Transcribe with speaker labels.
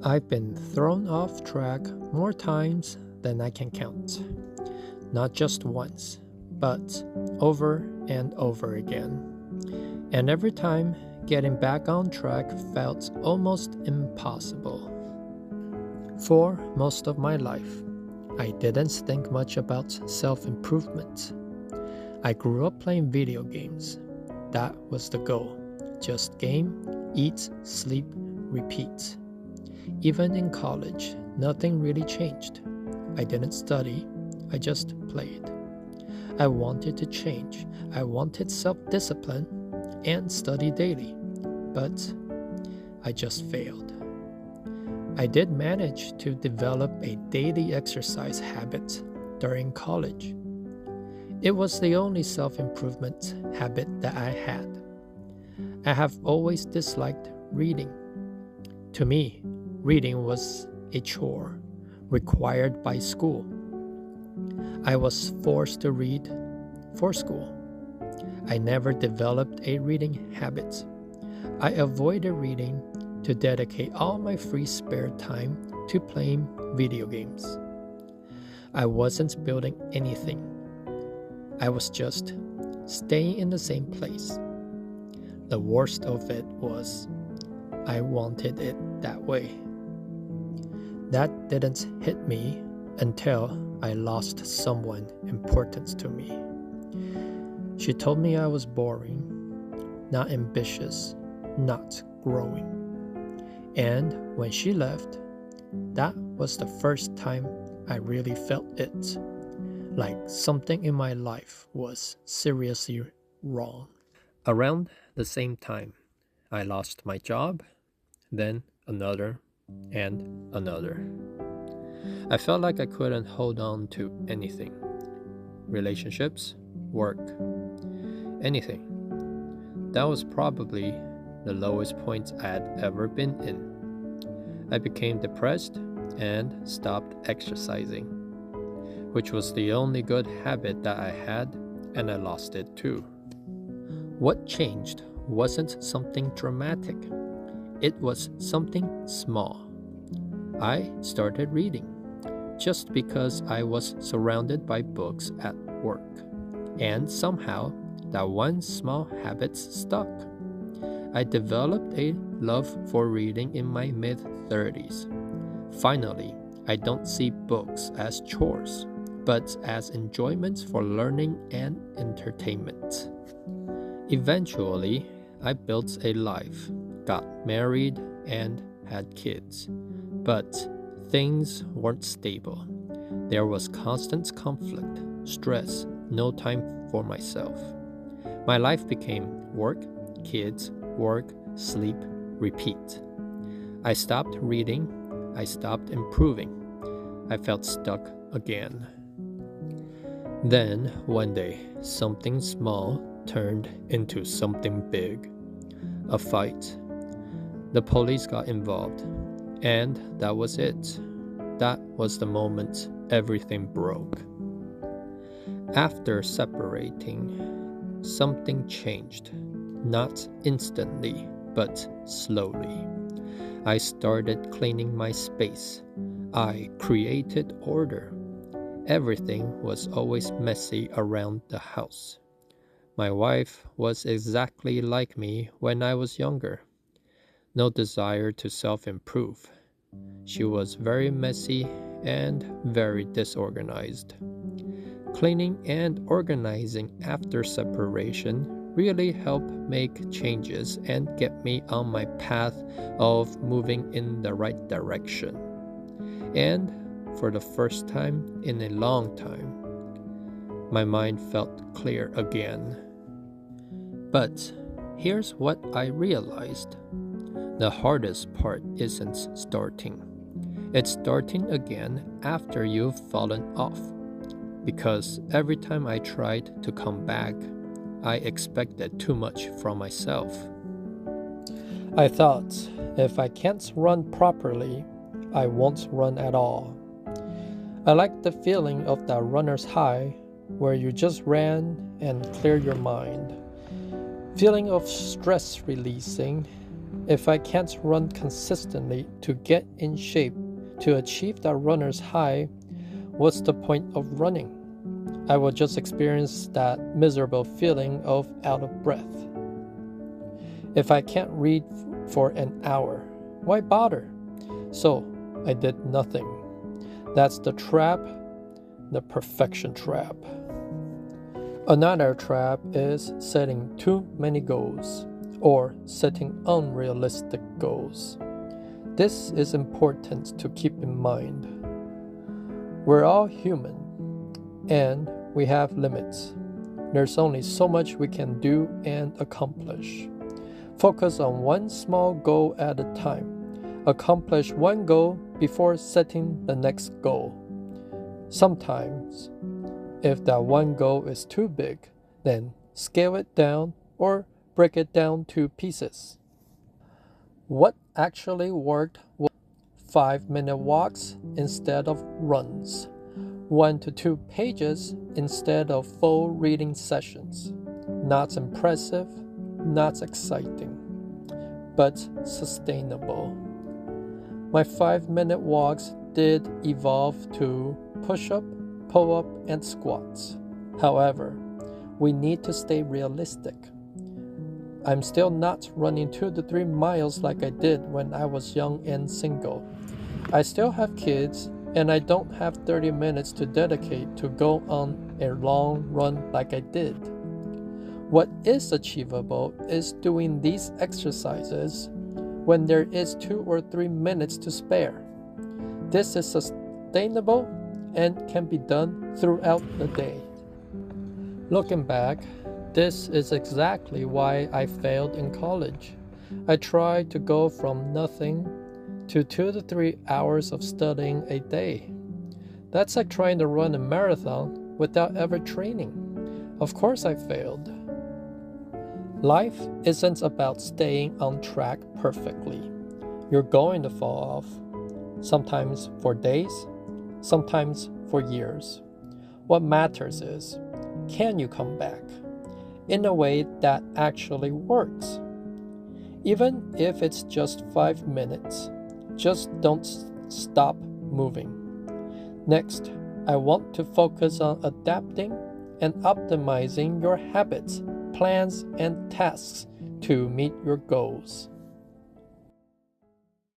Speaker 1: I've been thrown off track more times than I can count. Not just once, but over and over again. And every time, getting back on track felt almost impossible. For most of my life, I didn't think much about self-improvement. I grew up playing video games. That was the goal. Just game, eat, sleep, repeat. Even in college, nothing really changed. I didn't study, I just played. I wanted to change. I wanted self-discipline and study daily, but I just failed. I did manage to develop a daily exercise habit during college. It was the only self-improvement habit that I had. I have always disliked reading. To me, reading was a chore required by school. I was forced to read for school. I never developed a reading habit. I avoided reading to dedicate all my free spare time to playing video games. I wasn't building anything. I was just staying in the same place. The worst of it was I wanted it that way. That didn't hit me until I lost someone important to me. She told me I was boring, not ambitious, not growing. And when she left, that was the first time I really felt it, like something in my life was seriously wrong. Around the same time, I lost my job, then another, and another. I felt like I couldn't hold on to anything. Relationships, work, anything. That was probably the lowest point I had ever been in. I became depressed and stopped exercising, which was the only good habit that I had, and I lost it too. What changed wasn't something dramatic. It was something small. I started reading, just because I was surrounded by books at work. And somehow, that one small habit stuck. I developed a love for reading in my mid-30s. Finally, I don't see books as chores, but as enjoyments for learning and entertainment. Eventually, I built a life, got married, and had kids. But things weren't stable. There was constant conflict, stress, no time for myself. My life became work, kids, work, sleep, repeat. I stopped reading. I stopped improving. I felt stuck again. Then, one day, something small turned into something big. A fight. The police got involved. And that was it. That was the moment everything broke. After separating, something changed. Not instantly, but slowly. I started cleaning my space. I created order. Everything was always messy around the house. My wife was exactly like me when I was younger. No desire to self-improve. She was very messy and very disorganized. Cleaning and organizing after separation really helped make changes and get me on my path of moving in the right direction. And for the first time in a long time, my mind felt clear again. But here's what I realized. The hardest part isn't starting. It's starting again after you've fallen off. Because every time I tried to come back, I expected too much from myself. I thought, if I can't run properly, I won't run at all. I like the feeling of that runner's high, where you just ran and cleared your mind. Feeling of stress releasing, If I can't run consistently to get in shape to achieve that runner's high, what's the point of running? I will just experience that miserable feeling of out of breath. If I can't read for an hour, why bother? So I did nothing. That's the trap, the perfection trap. Another trap is setting too many goals or setting unrealistic goals. This is important to keep in mind. We're all human and we have limits. There's only so much we can do and accomplish. Focus on one small goal at a time. Accomplish one goal before setting the next goal. Sometimes, if that one goal is too big, then scale it down or break it down to pieces. What actually worked was 5-minute walks instead of runs, 1 to 2 pages instead of full reading sessions. Not impressive, not exciting, but sustainable. My 5-minute walks did evolve to push-up, pull-up, and squats. However, we need to stay realistic. I'm still not running 2 to 3 miles like I did when I was young and single. I still have kids, and I don't have 30 minutes to dedicate to go on a long run like I did. What is achievable is doing these exercises when there is 2 or 3 minutes to spare. This is sustainable and can be done throughout the day. Looking back, this is exactly why I failed in college. I tried to go from nothing to 2 to 3 hours of studying a day. That's like trying to run a marathon without ever training. Of course I failed. Life isn't about staying on track perfectly. You're going to fall off, sometimes for days, sometimes for years. What matters is, can you come back in a way that actually works? Even if it's just 5 minutes, just don't stop moving. Next, I want to focus on adapting and optimizing your habits, plans, and tasks to meet your goals.